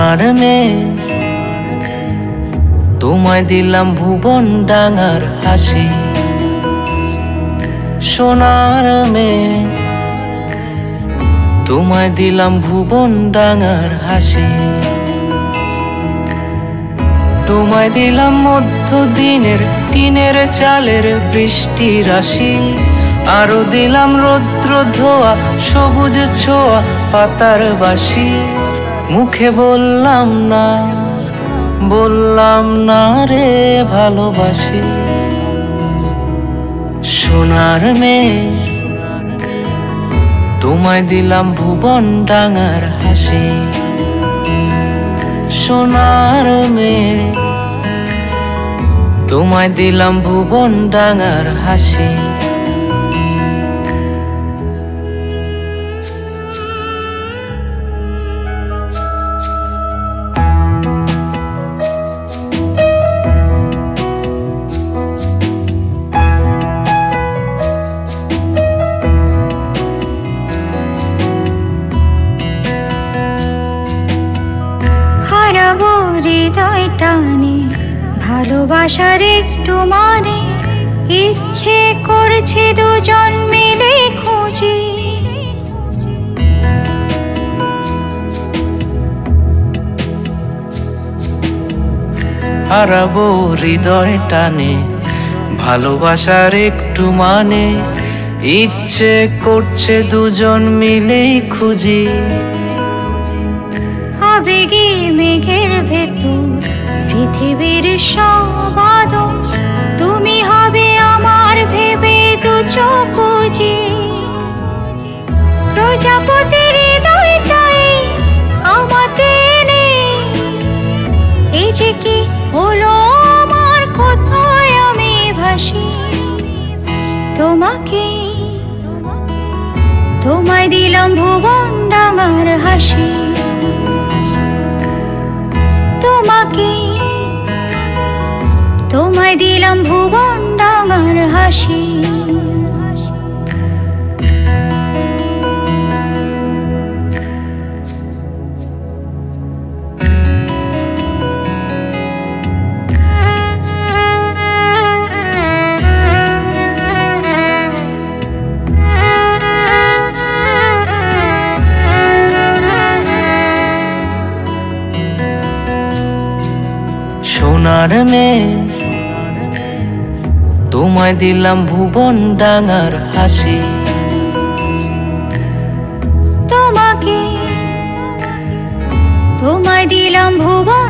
সোনার মেয়ে তোমায় দিলাম ভুবন ডাঙার হাসি। সোনার মেয়ে তোমায় দিলাম ভুবন ডাঙার হাসি। তোমায় দিলাম মধ্য দিনের টিনের চালের বৃষ্টি রাশি। আরো দিলাম রৌদ্র ধোয়া সবুজ ছোঁয়া পাতার বাসি। মুখে বললাম না রে ভালোবাসি। সোনার মেয়ে তোমায় দিলাম ভুবন ডাঙার হাসি। সোনার মেয়ে তোমায় দিলাম ভুবন ডাঙার হাসি। হারাবো হৃদয় টানে ভালোবাসার একটু মানে। ইচ্ছে করছে দুজন মিলে খুঁজি। হারাবো হৃদয় টানে ভালোবাসার একটু মানে। ইচ্ছে করছে দুজন মিলেই খুঁজি। আবেগে মেঘের ভেতর পৃথিবীর সব আদর। তুমি হবে আমার ভেবে দু চোখ বুজি। প্রজাপতির হৃদয়টাই আমাতে নেই। এই যে কি হলো আমার কোথায় আমি ভাসি। তোমায় দিলাম ভুবন ডাঙার হাসি। তোমায় দিলাম ভুবন ডাঙার হাসি। সোনার মেয়ে তোমায় দিলাম ভুবন ডাঙার হাসি। তোমায় দিলাম ভুবন